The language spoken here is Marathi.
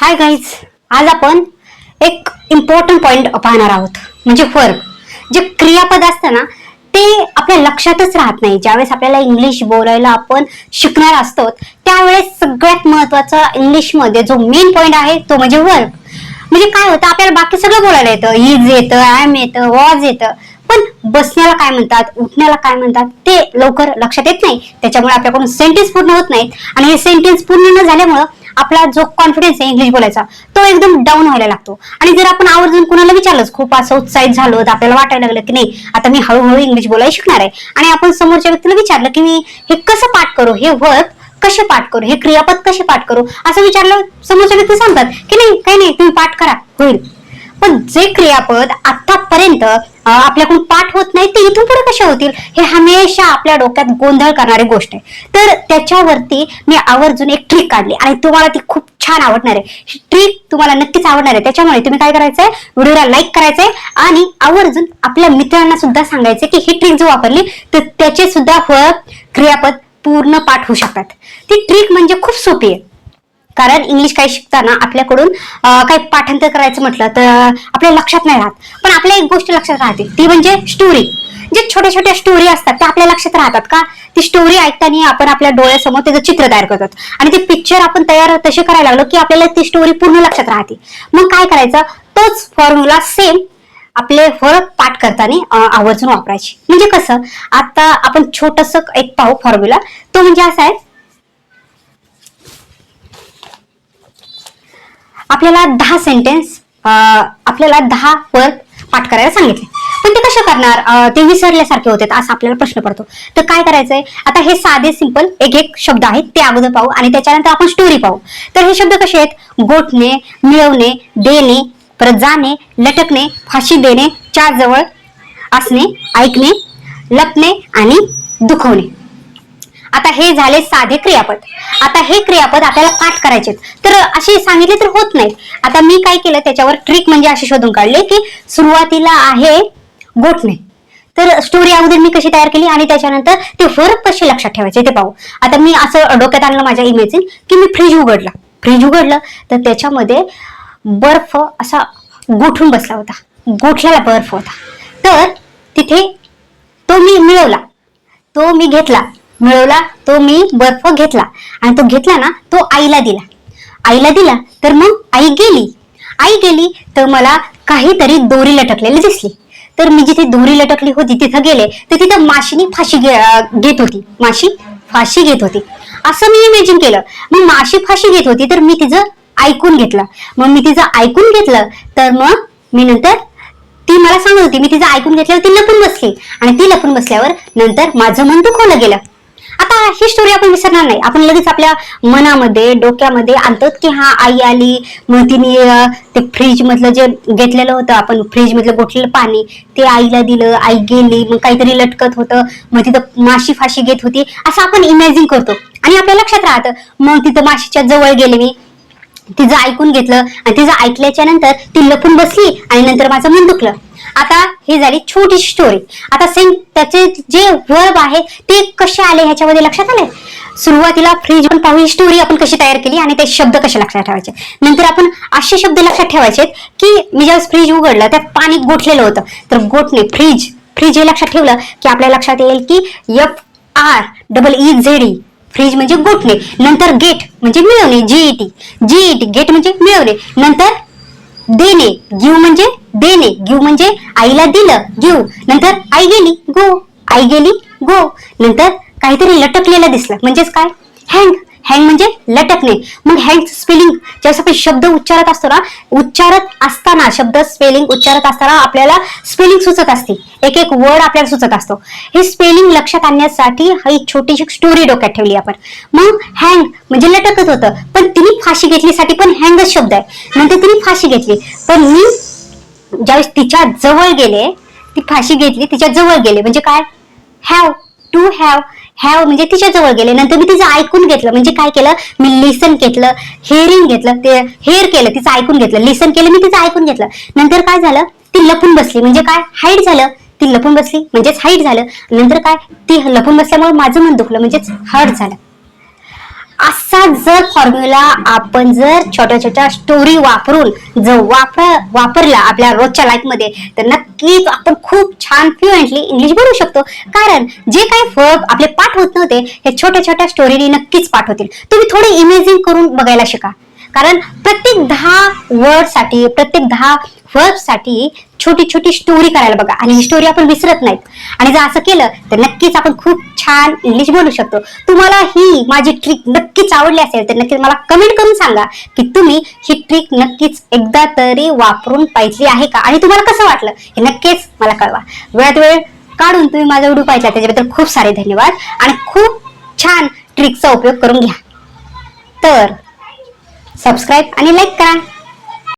हाय गाईज, आज आपण एक इम्पॉर्टंट पॉइंट पाहणार आहोत, म्हणजे वर्ब. जे क्रियापद असतं ना ते आपल्या लक्षातच राहत नाही. ज्यावेळेस आपल्याला इंग्लिश बोलायला आपण शिकणार असतो त्यावेळेस सगळ्यात महत्वाचा इंग्लिशमध्ये जो मेन पॉइंट आहे तो म्हणजे वर्ब. म्हणजे काय होतं, आपल्याला बाकी सगळं बोलायला येतं, इज येतं, ॲम येतं, वॉज येतं, पण बसण्याला काय म्हणतात, उठण्याला काय म्हणतात ते लवकर लक्षात येत नाही. त्याच्यामुळे आपल्याकडून सेंटेन्स पूर्ण होत नाहीत आणि हे सेंटेन्स पूर्ण न झाल्यामुळं आपला जो कॉन्फिडन्स आहे इंग्लिश बोलायचा तो एकदम डाऊन व्हायला लागतो. आणि जर आपण आवर्जून कुणाला विचारलंच, खूप असं उत्साहित झालो, तर आपल्याला वाटायला लागलं की नाही आता मी हळूहळू इंग्लिश बोलायला शिकणार आहे, आणि आपण समोरच्या व्यक्तीला विचारलं की मी हे कसं पाठ करू, हे वर्ब कसे पाठ करू, हे क्रियापद कसे पाठ करू असं विचारलं, समोरच्या व्यक्ती सांगतात की नाही काही नाही तुम्ही पाठ करा होईल. पण जे क्रियापद आतापर्यंत आपल्याकडून पाठ होत नाही ते इथून पुढे कसे होतील, हे हमेशा आपल्या डोक्यात गोंधळ करणारी गोष्ट आहे. तर त्याच्यावरती मी आवर्जून एक ट्रिक काढली आणि तुम्हाला ती खूप छान आवडणार आहे. ही ट्रिक तुम्हाला नक्कीच आवडणार आहे. त्याच्यामुळे तुम्ही काय करायचंय, व्हिडिओला लाईक करायचंय आणि आवर्जून आपल्या मित्रांना सुद्धा सांगायचं की ही ट्रिक जर वापरली तर त्याचे सुद्धा वर्ब क्रियापद पूर्ण पाठ होऊ शकतात. ती ट्रिक म्हणजे खूप सोपी आहे. कारण इंग्लिश काही शिकताना आपल्याकडून काही पाठांतर करायचं म्हटलं तर आपल्या लक्षात नाही राहत, पण आपल्या एक गोष्ट लक्षात राहते ती म्हणजे स्टोरी. जे छोट्या छोट्या स्टोरी असतात त्या आपल्या लक्षात राहतात का, ती स्टोरी ऐकताना आपण आपल्या डोळ्यासमोर त्याचं चित्र तयार करतात आणि ते पिक्चर आपण तयार तसे करायला लागलो की आपल्याला ती स्टोरी पूर्ण लक्षात राहते. मग काय करायचं, तोच फॉर्म्युला सेम आपले वर्ब पाठ करताना आवर्जून वापरायची. म्हणजे कसं, आता आपण छोटस एक पाहू फॉर्म्युला. तो म्हणजे असा आहे, आपल्याला 10 सेंटेन्स, आपल्याला 10 वर्ब पाठ करायला सांगितले, पण ते कसे करणार, ते विसरल्यासारखे होते असा आपल्याला प्रश्न पडतो. तर काय करायचंय, आता हे साधे सिंपल एक एक शब्द आहेत ते अगोदर पाहू आणि त्याच्यानंतर आपण स्टोरी पाहू. तर हे शब्द कसे आहेत, गोठणे, मिळवणे, देणे, परत जाणे, लटकणे, फाशी देणे, च्या जवळ असणे, ऐकणे, लपणे आणि दुखवणे. आता हे झाले साधे क्रियापद. आता हे क्रियापद आपल्याला पाठ करायचे तर असे सांगितले तर होत नाही. आता मी काय केलं, त्याच्यावर ट्रिक म्हणजे अशी शोधून काढले की सुरुवातीला आहे गोठणे, तर स्टोरी अगोदर मी कशी तयार केली आणि त्याच्यानंतर ते वर्ब कसे लक्षात ठेवायचे ते पाहू. आता मी असं डोक्यात आणलं माझ्या इमेजिन की मी फ्रीज उघडलं तर त्याच्यामध्ये बर्फ असा गोठून बसला होता, गोठलेला बर्फ होता. तर तिथे तो मी मिळवला, तो मी घेतला, मिळवला, तो मी बर्फ घेतला आणि तो घेतला ना तो आईला दिला तर मग आई गेली तर मला काहीतरी दोरी लटकलेली दिसली. तर मी जिथे दोरी लटकली होती तिथं गेले तर तिथं माशीनी फाशी घेत होती. असं मी इमेजिन केलं. मग माशी फाशी घेत होती तर मी तिचं ऐकून घेतलं. तर मग मी नंतर ती मला सांगत होती, मी तिचं ऐकून घेतल्यावर ती लपून बसली आणि ती लपून बसल्यावर नंतर माझं मन दुखवलं गेलं. आता ही स्टोरी आपण विसरणार नाही, आपण लगेच आपल्या मनामध्ये डोक्यामध्ये आणतो की हा आई आली, मग तिने ते फ्रीज मधलं जे घेतलेलं होतं आपण, फ्रीज मधलं गोठलेलं पाणी ते आईला दिलं, आई गेली, मग काहीतरी लटकत होतं, मग तिथं माशी फाशी घेत होती असं आपण इमॅजिन करतो आणि आपल्या लक्षात राहतं. मग तिथं माशीच्या जवळ गेले, मी तिचं ऐकून घेतलं आणि तिचं ऐकल्याच्या नंतर ती लपून बसली आणि नंतर माझं मन दुखलं. आता ही झाली छोटीशी स्टोरी. आता सेम त्याचे जे वर्ब आहे ते कसे आले ह्याच्यामध्ये लक्षात आले. सुरुवातीला फ्रीज पण पाहू, ही स्टोरी आपण कशी तयार केली आणि ते शब्द कसे लक्षात ठेवायचे. नंतर आपण असे शब्द लक्षात ठेवायचे की मी ज्यावेळेस फ्रीज उघडलं त्यात पाणी गोठलेलं होतं, तर गोठणे फ्रीज हे लक्षात ठेवलं की आपल्या लक्षात येईल की FREEZE, फ्रीज म्हणजे गोठणे. नंतर गेट म्हणजे मिळवणे, GET गेट म्हणजे मिळवणे. नंतर देणे, गिव म्हणजे आईला दिलं, गिव. नंतर आई गेली, गो. नंतर काहीतरी लटकलेलं दिसलं म्हणजेच काय, हँग म्हणजे लटकणे. मग हँग स्पेलिंग, ज्यावेळेस आपण शब्द उच्चारत असताना शब्द स्पेलिंग उच्चारत असताना आपल्याला स्पेलिंग सुचत असते, एक एक वर्ड आपल्याला सुचत असतो. हे स्पेलिंग लक्षात आणण्यासाठी ही छोटीशी स्टोरी डोक्यात ठेवली आपण. मग हँग म्हणजे लटकत होतं, पण तिने फाशी घेतलीसाठी पण हँगच शब्द आहे. नंतर तिने फाशी घेतली, पण मी ज्यावेळेस तिच्या जवळ गेले, ती फाशी घेतली तिच्या जवळ गेले म्हणजे काय, हॅव म्हणजे तिच्या जवळ गेले. नंतर मी तिचं ऐकून घेतलं म्हणजे काय केलं, मी लिसन घेतलं, हेअरिंग घेतलं, ते हेअर केलं, तिचं ऐकून घेतलं, लिसन केलं, मी तिचं ऐकून घेतलं. नंतर काय झालं, ती लपून बसली म्हणजे काय, हाईट झालं. ती लपून बसली म्हणजेच हाईट झालं. नंतर काय, ती लपून बसल्यामुळे माझं मन दुखलं म्हणजेच हर्ट झालं. असा जर फॉर्म्युला आपण जर छोट्या छोट्या स्टोरी वापरून जर वापरला आपल्या रोजच्या लाईफ मध्ये, तर नक्कीच आपण खूप छान फ्लुएंटली इंग्लिश बोलू शकतो. कारण जे काही वर्ब आपले पाठ होत नव्हते हे छोट्या छोट्या स्टोरीने नक्कीच पाठ होतील. तुम्ही थोडे इमेजिन करून बघायला शिका. कारण प्रत्येक 10 वर्ड साठी, प्रत्येक 10 वर्ब साठी छोटी छोटी स्टोरी करायला बघा, आणि ही स्टोरी आपण विसरत नाहीत. आणि जर असं केलं तर नक्कीच आपण खूप छान इंग्लिश बोलू शकतो. तुम्हाला ही माझी ट्रिक नक्कीच आवडली असेल तर नक्कीच मला कमेंट करून सांगा की तुम्ही ही ट्रिक नक्कीच एकदा तरी वापरून पाहिली आहे का, आणि तुम्हाला कसं वाटलं हे नक्कीच मला कळवा. वेळात वेळ काढून तुम्ही माझा व्हिडिओ पाहिला त्याच्याबद्दल खूप सारे धन्यवाद, आणि खूप छान ट्रिकचा उपयोग करून घ्या. तर सबस्क्राईब आणि लाईक करा.